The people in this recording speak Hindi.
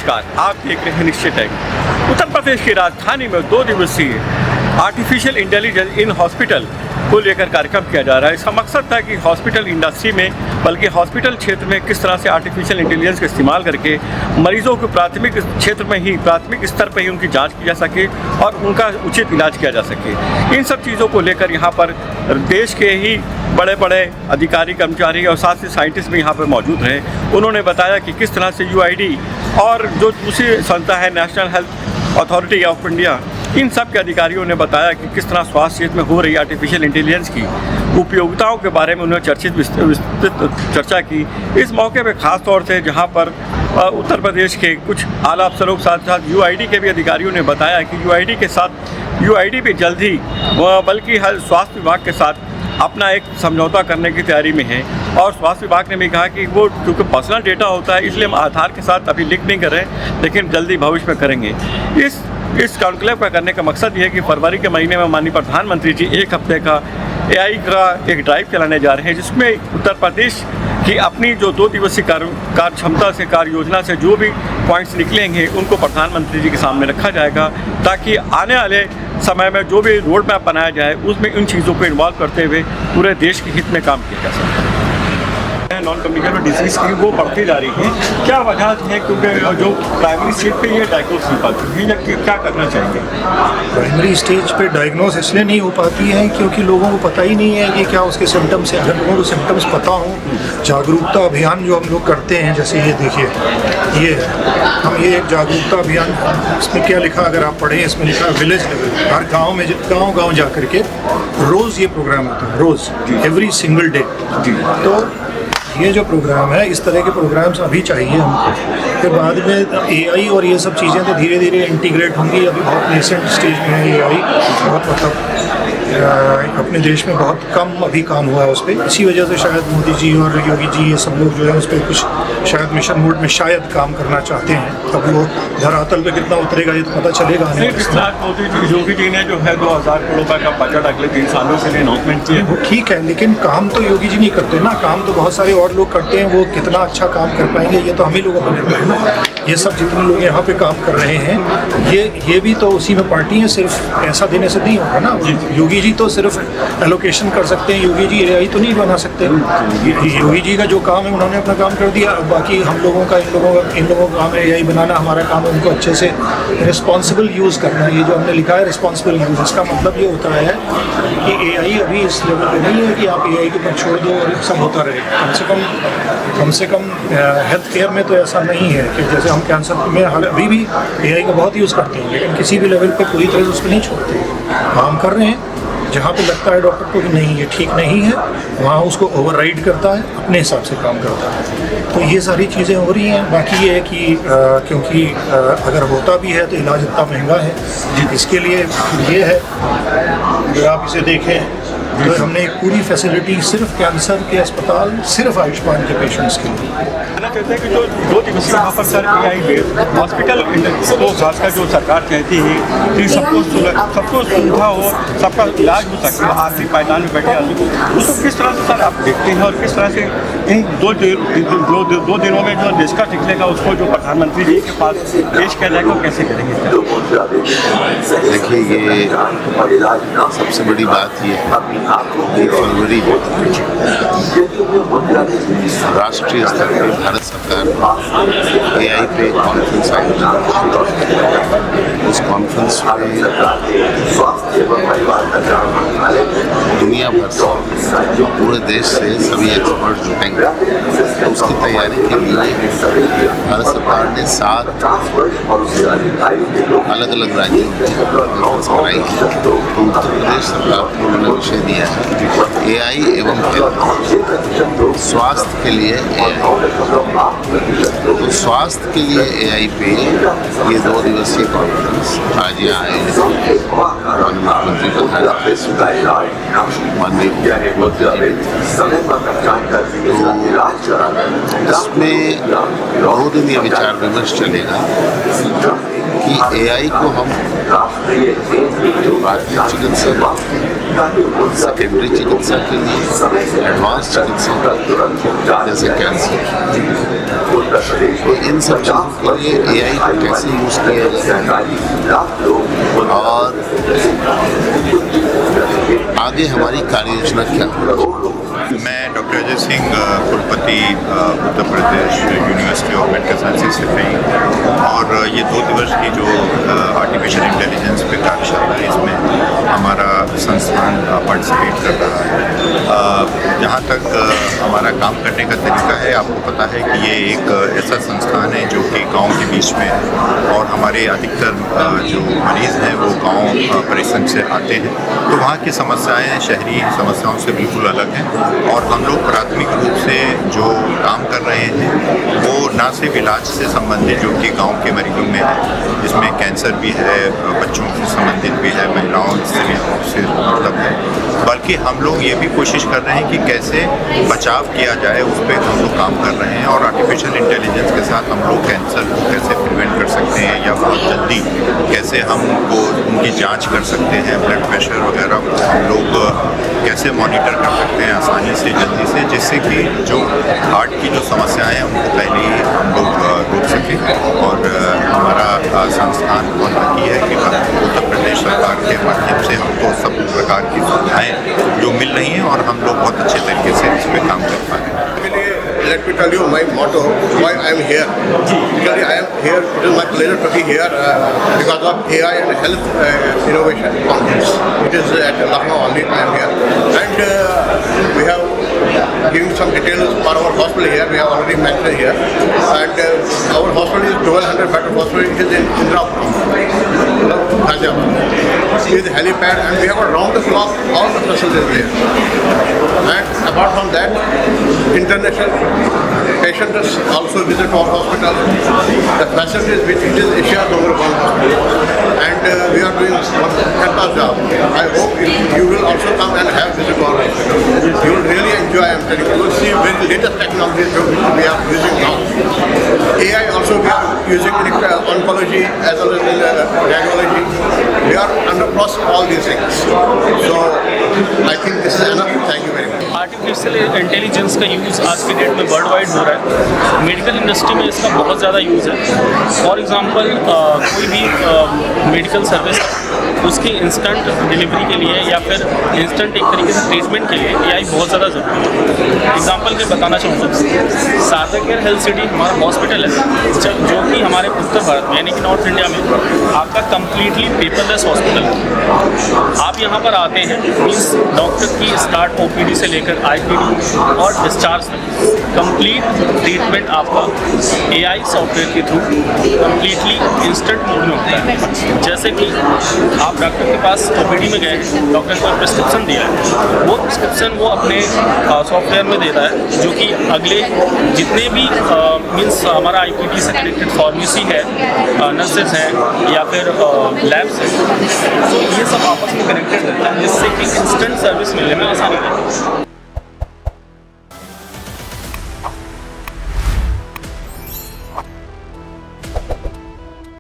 नमस्कार, आप देख रहे हैं निश्चय टाइम। उत्तर प्रदेश की राजधानी में 2 दिवसीय आर्टिफिशियल इंटेलिजेंस इन हॉस्पिटल को लेकर कार्यक्रम किया जा रहा है। इसका मकसद था कि हॉस्पिटल इंडस्ट्री में, बल्कि हॉस्पिटल क्षेत्र में किस तरह से आर्टिफिशियल इंटेलिजेंस का इस्तेमाल करके मरीजों को प्राथमिक क्षेत्र में ही, प्राथमिक स्तर पर ही उनकी जांच की जा सके और उनका उचित इलाज किया जा सके। इन सब चीज़ों को लेकर यहाँ पर देश के ही बड़े बड़े अधिकारी, कर्मचारी और साथ ही साइंटिस्ट भी यहाँ पर मौजूद रहे। उन्होंने बताया कि किस तरह से UID और जो दूसरी संस्था है national health authority of India, इन सब के अधिकारियों ने बताया कि किस तरह स्वास्थ्य क्षेत्र में हो रही आर्टिफिशियल इंटेलिजेंस की उपयोगिताओं के बारे में उन्होंने विस्तृत चर्चा की। इस मौके पर खास तौर से जहां पर उत्तर प्रदेश के कुछ आला अफसरों के साथ साथ UID के भी अधिकारियों ने बताया कि UID भी जल्द ही बल्कि स्वास्थ्य विभाग के साथ अपना एक समझौता करने की तैयारी में है। और स्वास्थ्य विभाग ने भी कहा कि वो क्योंकि पर्सनल डेटा होता है इसलिए हम आधार के साथ अभी लिंक नहीं कर रहे हैं, लेकिन जल्दी भविष्य में करेंगे। इस कॉन्क्लेव का करने का मकसद ये है कि फरवरी के महीने में माननीय प्रधानमंत्री जी 1 हफ्ते का AI का एक ड्राइव चलाने जा रहे हैं, जिसमें उत्तर प्रदेश की अपनी जो 2 दिवसीय कार्य क्षमता से, कार्य योजना से जो भी पॉइंट्स निकलेंगे उनको प्रधानमंत्री जी के सामने रखा जाएगा, ताकि आने वाले समय में जो भी रोड मैप बनाया जाए उसमें इन चीज़ों को इन्वॉल्व करते हुए पूरे देश के हित में काम किया जा सकता है। नॉन कम्युनिकेबल डिजीज़ की वो बढ़ती जा रही है, क्या वजह है? क्योंकि जो प्राइमरी स्टेज पे ये डायग्नोस नहीं पाती है, या क्या करना चाहिए? प्राइमरी स्टेज पे डायग्नोस इसलिए नहीं हो पाती है क्योंकि लोगों को पता ही नहीं है कि क्या उसके सिम्टम्स हैं। अगर लोगों को सिम्टम्स पता हो, जागरूकता अभियान जो हम लोग करते हैं, जैसे ये देखिए, ये एक जागरूकता अभियान, इसमें क्या लिखा अगर आप पढ़ें, इसमें लिखा विलेज लेवल, हर गाँव में गाँव जा करके रोज़ ये प्रोग्राम होता है, रोज़, एवरी सिंगल डे। तो ये जो प्रोग्राम है, इस तरह के प्रोग्राम्स अभी चाहिए हमको। फिर बाद में AI और ये सब चीज़ें तो धीरे धीरे इंटीग्रेट होंगी। अभी बहुत नेसेंट स्टेज में है AI, बहुत मतलब अपने देश में बहुत कम अभी काम हुआ है उस पर। इसी वजह से शायद मोदी जी और योगी जी ये सब लोग जो है उस पर कुछ शायद मिशन मोड में शायद काम करना चाहते हैं। अब वो धरातल पे कितना उतरेगा ये तो पता चलेगा नहीं। योगी जी ने जो है 2000 करोड़ रुपये का बजट अगले 3 सालों के लिए अनाउंसमेंट किया, वो ठीक है, लेकिन काम तो योगी जी नहीं करते ना, काम तो बहुत सारे और लोग करते हैं। वो कितना अच्छा काम कर पाएंगे ये तो हम ही लोगों को निर्भर है ना। ये सब जितने लोग यहाँ पे काम कर रहे हैं ये भी तो उसी में पार्टी है, सिर्फ पैसा देने से नहीं होगा ना। योगी जी तो सिर्फ एलोकेशन कर सकते हैं, योगी जी AI तो नहीं बना सकते। योगी जी का जो काम है उन्होंने अपना काम कर दिया, बाकी हम लोगों का इन लोगों का काम है AI बनाना। हमारा काम है उनको अच्छे से रिस्पॉन्सिबल यूज़ करना। ये जो हमने लिखा है रिस्पॉन्सिबल यूज़, इसका मतलब ये होता है कि AI अभी इस लेवल पे नहीं है कि आप AI के ऊपर छोड़ दो और सब होता रहे। कम से कम हेल्थ केयर में तो ऐसा नहीं है कि जैसे हम कैंसर में अभी भी AI का बहुत यूज़ करते हैं, लेकिन किसी भी लेवल पे पूरी तरह से उसको नहीं छोड़ते। काम कर रहे हैं जहाँ पे लगता है डॉक्टर को कि नहीं ये ठीक नहीं है, वहाँ उसको ओवरराइड करता है, अपने हिसाब से काम करता है। तो ये सारी चीज़ें हो रही हैं। बाकी ये है कि क्योंकि अगर होता भी है तो इलाज इतना महंगा है, इसके लिए ये है, अगर आप इसे देखें तो हमने एक पूरी फैसिलिटी सिर्फ कैंसर के अस्पताल, सिर्फ आयुष्मान के पेशेंट्स के लिए। कहना चाहते हैं कि जो 2 दिवसीय यहाँ पर सर AI बेस्ड हॉस्पिटल को खासकर जो सरकार चाहती है कि सबको सुविधा हो, सबका इलाज हो सके, आर्थिक पायदान में बैठे आदमी, उसको किस तरह से सर आप देखते हैं और किस तरह से इन दो दिनों में जो निष्कर्ष निकलेगा उसको जो प्रधानमंत्री जी के पास पेश किया जाएगा कैसे करेंगे? देखिए, ये सबसे बड़ी बात ये है कि फरवरी राष्ट्रीय स्तर पर भारत सरकार AI पे कॉन्फ्रेंस आयोजित, उस कॉन्फ्रेंस में दुनिया भर से, पूरे देश से सभी एक्सपर्ट जुटेंगे। तो उसकी तैयारी के लिए भारत सरकार ने 7 अलग अलग राज्यों में कॉन्फ्रेंस कराई है। तो उत्तर प्रदेश सरकार को उन्होंने विषय दिया है AI एवं हेल्थ, स्वास्थ्य के लिए AI। तो स्वास्थ्य के लिए AI पे ये 2 दिवसीय कॉन्फ्रेंस आज यहाँ आयोजित मुख्यमंत्री इसमें 2 दिन ये विचार विमर्श चलेगा कि AI को हम जो प्राथमिक चिकित्सक सेकेंडरी चिकित्सा के लिए, एडवांस चिकित्सा जैसे कैंसर, तो इन सब चीज़ों के लिए AI को कैसे यूज़ किया जाए और आगे हमारी कार्य योजना क्या होगी। मैं डॉक्टर अजय सिंह, कुलपति Uttar Pradesh university of medical sciences से हूँ और ये 2 दिवस की जो आर्टिफिशियल इंटेलिजेंस पे कार्यशाला है इसमें हमारा संस्थान पार्टिसिपेट कर रहा है। जहाँ तक हमारा काम करने का तरीका है, आपको पता है कि ये एक ऐसा संस्थान है जो कि गांव के बीच में, और हमारे अधिकतर जो मरीज़ हैं वो गांव परिसर से आते हैं, तो वहाँ की समस्याएं शहरी समस्याओं से बिल्कुल अलग हैं। और हम लोग प्राथमिक रूप से जो काम कर रहे हैं वो ना सिर्फ इलाज से संबंधित जो कि गांव के मरीजों में है, जिसमें कैंसर भी है, बच्चों से संबंधित भी है, महिलाओं से मतलब है, बल्कि हम लोग ये भी कोशिश कर रहे हैं कि कैसे बचाव किया जाए, उस पर हम लोग काम कर रहे हैं। और आर्टिफिशियल इंटेलिजेंस के साथ हम लोग कैंसर को कैसे प्रिवेंट कर सकते हैं या बहुत जल्दी कैसे हम वो उनकी जाँच कर सकते हैं, ब्लड प्रेशर वगैरह को हम लोग कैसे मॉनिटर कर सकते हैं आसानी से, जल्दी से, जिससे कि जो हार्ट की जो समस्याएं हैं उनको पहले ही हम लोग रोक सकें। और हमारा संस्थान बहुत लकी है कि उत्तर प्रदेश सरकार के माध्यम से हमको सब प्रकार की सुविधाएँ जो मिल रही हैं और हम लोग बहुत अच्छे तरीके से इस पर काम कर पा रहे हैं। Let me tell you my motto, why I am here. Because I am here, it is my pleasure to be here because of AI and health innovation conference. It is at Lucknow only I am here. And we have given some details for our hospital here, we have already mentioned here. And our hospital is 1200 bed hospital, it is in Indrapur, Ghaziabad. It is helipad and we have a round the clock, all the facilities there. And apart from that, international patients also visit our hospital. The facilities which it is Asia's #1 hospital, and we are doing one fantastic job. I hope you will also come and have visit our hospital. You will really enjoy. I am telling you, you will see very latest technologies which we are using now. AI also we are using in oncology as well as in radiology. We are under process all these things. So I think this is enough. Thank you very much. Artificial intelligence का यूज़ आज के डेट में वर्ल्ड वाइड हो रहा है। मेडिकल इंडस्ट्री में इसका बहुत ज़्यादा यूज़ है। फॉर एग्ज़ाम्पल कोई भी मेडिकल सर्विस उसकी इंस्टेंट डिलीवरी के लिए या फिर इंस्टेंट एक तरीके से ट्रीटमेंट के लिए AI बहुत ज़्यादा ज़रूरी है। एग्जांपल मैं बताना चाहूँगा, सादा केयर हेल्थ सिटी हमारा हॉस्पिटल है जो कि हमारे उत्तर भारत में यानी कि नॉर्थ इंडिया में आपका कम्प्लीटली पेपरलेस हॉस्पिटल है। आप यहाँ पर आते हैं, मीन्स डॉक्टर की स्टार्ट OPD से लेकर IPD और डिस्चार्ज तक कंप्लीट ट्रीटमेंट आपका AI सॉफ्टवेयर के थ्रू कम्प्लीटली इंस्टेंट मोड में होता है। जैसे कि आप डॉक्टर के पास OPD में गए, डॉक्टर को प्रिस्क्रिप्शन दिया है, वो प्रिस्क्रिप्शन वो अपने सॉफ्टवेयर में देता है, जो कि अगले जितने भी मीन्स हमारा IPD से कनेक्टेड फार्मेसी है, नर्सेज हैं या फिर लैब्स हैं, तो ये सब आपस में कनेक्टेड रहता है, जिससे कि इंस्टेंट सर्विस मिलने में आसानी होती है।